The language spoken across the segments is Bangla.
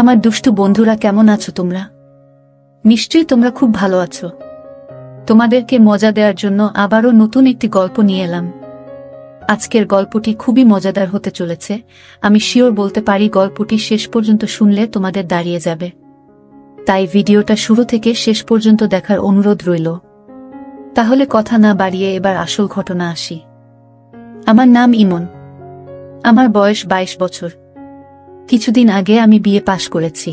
আমার দুষ্টু বন্ধুরা, কেমন আছো তোমরা? নিশ্চয়ই তোমরা খুব ভালো আছো। তোমাদেরকে মজা দেওয়ার জন্য আবারও নতুন একটি গল্প নিয়ে এলাম। আজকের গল্পটি খুবই মজাদার হতে চলেছে। আমি শিওর বলতে পারি গল্পটি শেষ পর্যন্ত শুনলে তোমাদের দাঁড়িয়ে যাবে। তাই ভিডিওটা শুরু থেকে শেষ পর্যন্ত দেখার অনুরোধ রইল। তাহলে কথা না বাড়িয়ে এবার আসল ঘটনা আসি। আমার নাম ইমন। আমার বয়স 22 বছর। কিছুদিন আগে আমি বিয়ে পাশ করেছি।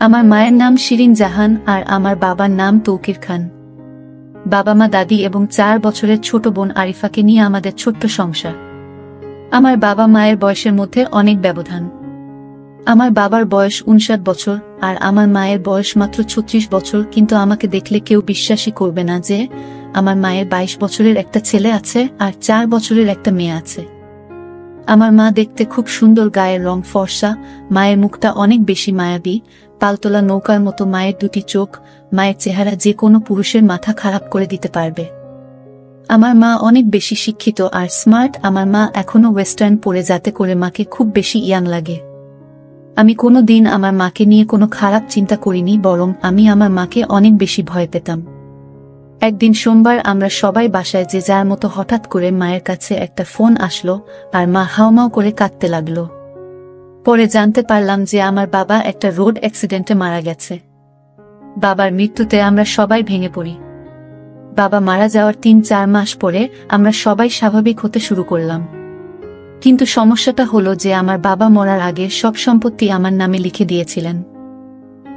আমার মায়ের নাম শিরিন জাহান আর আমার বাবার নাম তৌকির খান। বাবা মা, দাদি এবং 4 বছরের ছোট বোন আরিফাকে নিয়ে আমাদের ছোট্ট সংসার। আমার বাবা মায়ের বয়সের মধ্যে অনেক ব্যবধান। আমার বাবার বয়স 59 বছর আর আমার মায়ের বয়স মাত্র 36 বছর, কিন্তু আমাকে দেখলে কেউ বিশ্বাসই করবে না যে আমার মায়ের 22 বছরের একটা ছেলে আছে আর 4 বছরের একটা মেয়ে আছে। আমার মা দেখতে খুব সুন্দর, গায়ের রং ফর্সা, মায়ের মুখটা অনেক বেশি মায়াবী, পালতোলা নৌকার মতো মায়ের দুটি চোখ। মায়ের চেহারা যে কোনো পুরুষের মাথা খারাপ করে দিতে পারবে। আমার মা অনেক বেশি শিক্ষিত আর স্মার্ট। আমার মা এখনো ওয়েস্টার্ন পরে, যাতে করে মাকে খুব বেশি ইয়াং লাগে। আমি কোনো দিন আমার মাকে নিয়ে কোনো খারাপ চিন্তা করিনি, বরং আমি আমার মাকে অনেক বেশি ভয় পেতাম। একদিন সোমবার আমরা সবাই বাসায় যে যার মতো, হঠাৎ করে মায়ের কাছে একটা ফোন আসলো আর মা হাউমাউ করে কাঁদতে লাগলো। পরে জানতে পারলাম যে আমার বাবা একটা রোড অ্যাক্সিডেন্টে মারা গেছে। বাবার মৃত্যুতে আমরা সবাই ভেঙে পড়ি। বাবা মারা যাওয়ার 3-4 মাস পরে আমরা সবাই স্বাভাবিক হতে শুরু করলাম। কিন্তু সমস্যাটা হলো যে আমার বাবা মরার আগে সব সম্পত্তি আমার নামে লিখে দিয়েছিলেন।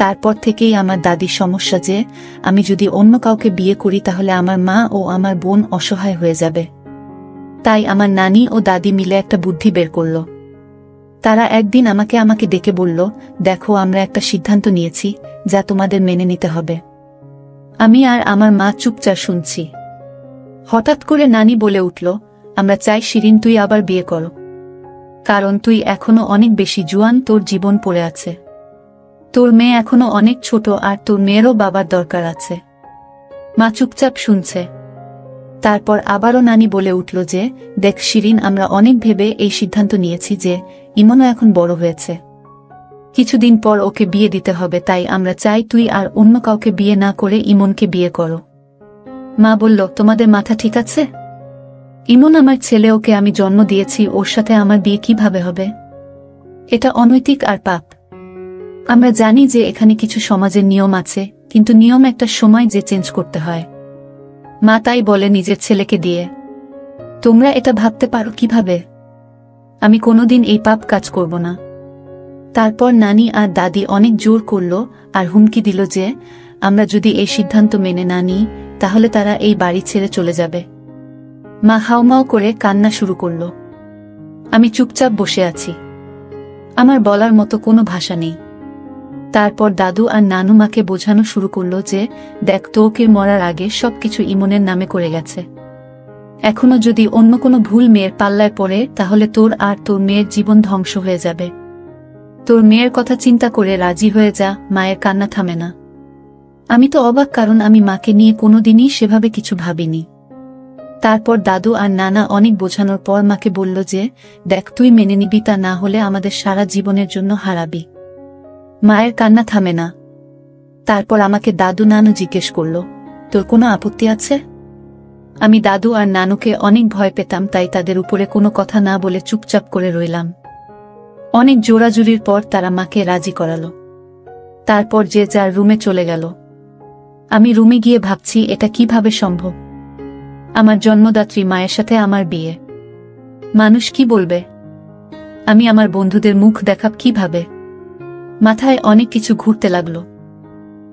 তারপর থেকেই আমার দাদির সমস্যা যে আমি যদি অন্য কাউকে বিয়ে করি তাহলে আমার মা ও আমার বোন অসহায় হয়ে যাবে। তাই আমার নানি ও দাদি মিলে একটা বুদ্ধি বের করল। তারা একদিন আমাকে ডেকে বলল, দেখো, আমরা একটা সিদ্ধান্ত নিয়েছি যা তোমাদের মেনে নিতে হবে। আমি আর আমার মা চুপচাপ শুনছি। হঠাৎ করে নানি বলে উঠল, আমরা চাই শিরিন, তুই আবার বিয়ে করো, কারণ তুই এখনো অনেক বেশি জোয়ান, তোর জীবন পড়ে আছে। তোর মেয়ে এখনো অনেক ছোট আর তোর মেয়েরও বাবার দরকার আছে। মা চুপচাপ শুনছে। তারপর আবারও নানি বলে উঠল যে, দেখ শিরিন, আমরা অনেক ভেবে এই সিদ্ধান্ত নিয়েছি যে ইমনও এখন বড় হয়েছে, কিছুদিন পর ওকে বিয়ে দিতে হবে। তাই আমরা চাই তুই আর অন্য কাউকে বিয়ে না করে ইমনকে বিয়ে করো। মা বলল, তোমাদের মাথা ঠিক আছে? ইমন আমার ছেলে, ওকে আমি জন্ম দিয়েছি, ওর সাথে আমার বিয়ে কিভাবে হবে? এটা অনৈতিক আর পাপ। আমরা জানি যে এখানে কিছু সমাজের নিয়ম আছে, কিন্তু নিয়ম একটা সময় যে চেঞ্জ করতে হয়। মা তাই বলে নিজের ছেলেকে দিয়ে। তোমরা এটা ভাবতে পারো কিভাবে? আমি কোনোদিন এই পাপ কাজ করব না। তারপর নানি আর দাদি অনেক জোর করল আর হুমকি দিল যে আমরা যদি এই সিদ্ধান্ত মেনে না নিই তাহলে তারা এই বাড়ি ছেড়ে চলে যাবে। মা হাউমাউ করে কান্না শুরু করল। আমি চুপচাপ বসে আছি। আমার বলার মতো কোনো ভাষা নেই। তারপর দাদু আর নানু মাকে বোঝানো শুরু করল যে দেখ, তোকে মরার আগে সবকিছু ইমনের নামে করে গেছে। এখনো যদি অন্য কোনো ভুল মেয়ের পাল্লায় পড়ে তাহলে তোর আর তোর মেয়ের জীবন ধ্বংস হয়ে যাবে। তোর মেয়ের কথা চিন্তা করে রাজি হয়ে যা। মায়ের কান্না থামে না। আমি তো অবাক, কারণ আমি মাকে নিয়ে কোনোদিনই সেভাবে কিছু ভাবিনি। তারপর দাদু আর নানা অনেক বোঝানোর পর মাকে বলল যে দেখ, তুই মেনে নিবি, তা না হলে আমাদের সারা জীবনের জন্য হারাবি। মায়ের কান্না থামে না। তারপর আমাকে দাদু নানু জিজ্ঞেস করল, তোর কোনো আপত্তি আছে? আমি দাদু আর নানুকে অনেক ভয় পেতাম, তাই তাদের উপরে কোনো কথা না বলে চুপচাপ করে রইলাম। অনেক জোরাজুরির পর তারা মাকে রাজি করালো। তারপর যে যার রুমে চলে গেল। আমি রুমে গিয়ে ভাবছি, এটা কিভাবে সম্ভব? আমার জন্মদাত্রী মায়ের সাথে আমার বিয়ে। মানুষ কি বলবে? আমি আমার বন্ধুদের মুখ দেখাব কিভাবে? মাথায় অনেক কিছু ঘুরতে লাগলো।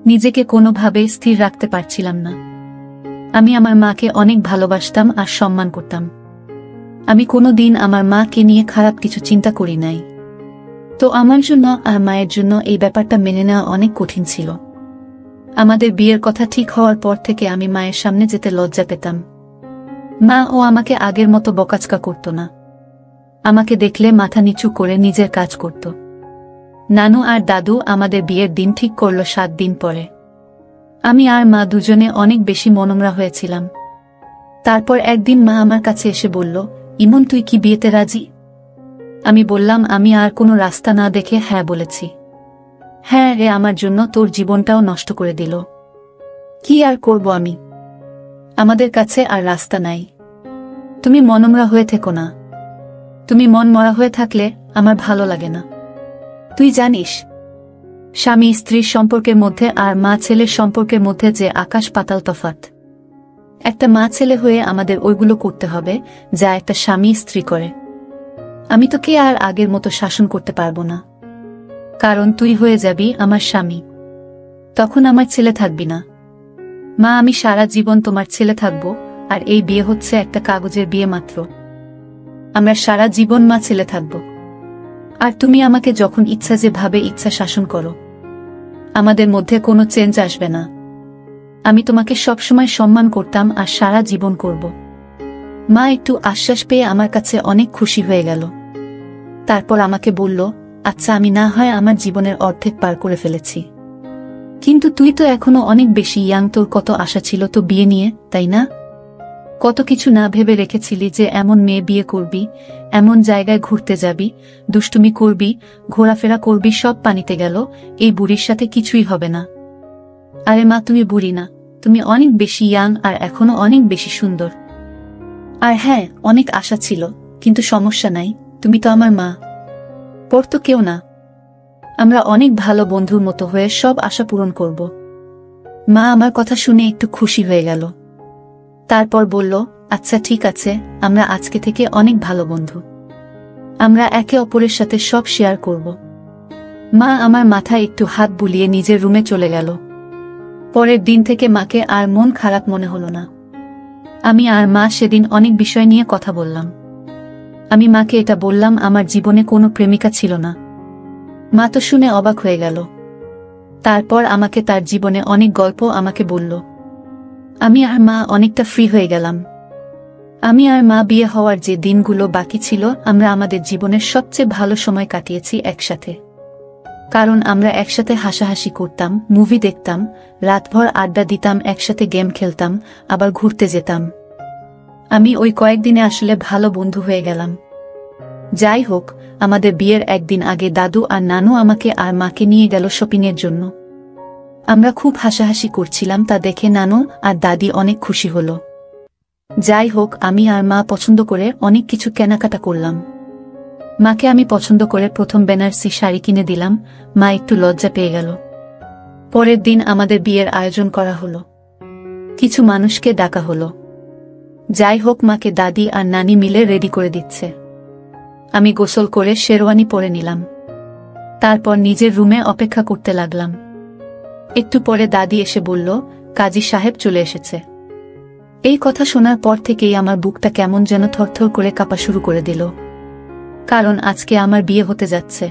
নিজেকে কোনোভাবে স্থির রাখতে পারছিলাম না। আমি আমার মাকে অনেক ভালোবাসতাম আর সম্মান করতাম। আমি কোনোদিন আমার মাকে নিয়ে খারাপ কিছু চিন্তা করি নাই। তো আমার জন্য আর মায়ের জন্য এই ব্যাপারটা মেনে নেওয়া অনেক কঠিন ছিল। আমাদের বিয়ের কথা ঠিক হওয়ার পর থেকে আমি মায়ের সামনে যেতে লজ্জা পেতাম। মা ও আমাকে আগের মতো বকাচকা করত না। আমাকে দেখলে মাথা নিচু করে নিজের কাজ করত। নানু আর দাদু আমাদের বিয়ের দিন ঠিক করল 7 দিন পরে। আমি আর মা দুজনে অনেক বেশি মনমরা হয়েছিলাম। তারপর একদিন মা আমার কাছে এসে বলল, ইমন, তুই কি বিয়েতে রাজি? আমি বললাম, আমি আর কোনো রাস্তা না দেখে হ্যাঁ বলেছি। হ্যাঁ রে, আমার জন্য তোর জীবনটাও নষ্ট করে দিল। কি আর করব আমি, আমাদের কাছে আর রাস্তা নাই। তুমি মনমরা হয়ে থেকো না। তুমি মন মরা হয়ে থাকলে আমার ভালো লাগে না। তুই জানিস, স্বামী স্ত্রীর সম্পর্কের মধ্যে আর মা ছেলের সম্পর্কের মধ্যে যে আকাশ পাতাল তফাৎ। একটা মা ছেলে হয়ে আমাদের ওইগুলো করতে হবে যা একটা স্বামী স্ত্রী করে। আমি তোকে আর আগের মতো শাসন করতে পারবো না, কারণ তুই হয়ে যাবি আমার স্বামী। তখন আমার ছেলে থাকবি না। মা, আমি সারা জীবন তোমার ছেলে থাকবো, আর এই বিয়ে হচ্ছে একটা কাগজের বিয়ে মাত্র। আমরা সারা জীবন মা ছেলে থাকব, আর তুমি আমাকে যখন ইচ্ছা যেভাবে ইচ্ছা শাসন করো। আমাদের মধ্যে কোনো চেঞ্জ আসবে না। আমি তোমাকে সবসময় সম্মান করতাম আর সারা জীবন করব। মা একটু আশ্বাস পেয়ে আমার কাছে অনেক খুশি হয়ে গেল। তারপর আমাকে বলল, আচ্ছা, আমি না হয় আমার জীবনের অর্ধেক পার করে ফেলেছি, কিন্তু তুই তো এখনো অনেক বেশি ইয়াং। তোর কত আশা ছিল তো বিয়ে নিয়ে, তাই না? কত কিছু না ভেবে রেখেছিলি যে এমন মেয়ে বিয়ে করবি, এমন জায়গায় ঘুরতে যাবি, দুষ্টুমি করবি, ঘোরাফেরা করবি, সব পানিতে গেল। এই বুড়ির সাথে কিছুই হবে না। আরে মা, তুমি বুড়ি না, তুমি অনেক বেশি ইয়াং আর এখনো অনেক বেশি সুন্দর। আর হ্যাঁ, অনেক আশা ছিল, কিন্তু সমস্যা নাই, তুমি তো আমার মা, পর তো কেউ না। আমরা অনেক ভালো বন্ধুর মতো হয়ে সব আশা পূরণ করব। মা আমার কথা শুনে একটু খুশি হয়ে গেল। তারপর বলল, আচ্ছা ঠিক আছে, আমরা আজকে থেকে অনেক ভালো বন্ধু। আমরা একে অপরের সাথে সব শেয়ার করব। মা আমার মাথায় একটু হাত বুলিয়ে নিজের রুমে চলে গেল। পরের দিন থেকে মাকে আর মন খারাপ মনে হলো না। আমি আর মা সেদিন অনেক বিষয় নিয়ে কথা বললাম। আমি মাকে এটা বললাম, আমার জীবনে কোনো প্রেমিকা ছিল না। মা তো শুনে অবাক হয়ে গেল। তারপর আমাকে তার জীবনে অনেক গল্প আমাকে বলল। আমি আর মা অনেকটা ফ্রি হয়ে গেলাম। আমি আর মা বিয়ে হওয়ার যে দিনগুলো বাকি ছিল, আমরা আমাদের জীবনের সবচেয়ে ভালো সময় কাটিয়েছি একসাথে। কারণ আমরা একসাথে হাসাহাসি করতাম, মুভি দেখতাম, রাতভর আড্ডা দিতাম, একসাথে গেম খেলতাম, আবার ঘুরতে যেতাম। আমি ওই কয়েকদিনে আসলে ভালো বন্ধু হয়ে গেলাম। যাই হোক, আমাদের বিয়ের একদিন আগে দাদু আর নানু আমাকে আর মাকে নিয়ে গেল শপিংয়ের জন্য। আমরা খুব হাসাহাসি করছিলাম, তা দেখে নানু আর দাদি অনেক খুশি হলো। যাই হোক, আমি আর মা পছন্দ করে অনেক কিছু কেনাকাটা করলাম। মাকে আমি পছন্দ করে প্রথম বেনারসি শাড়ি কিনে দিলাম। মা একটু লজ্জা পেয়ে গেল। পরের দিন আমাদের বিয়ের আয়োজন করা হলো, কিছু মানুষকে ডাকা হলো। যাই হোক, মাকে দাদি আর নানি মিলে রেডি করে দিচ্ছে। আমি গোসল করে শেরওয়ানি পরে নিলাম। তারপর নিজের রুমে অপেক্ষা করতে লাগলাম। একটু পরে দাদি এসে বলল, কাজী সাহেব চলে এসেছে। এই কথা শোনার পর থেকেই আমার বুকটা কেমন যেন থরথর করে কাঁপা শুরু করে দিল, কারণ আজকে আমার বিয়ে হতে যাচ্ছে।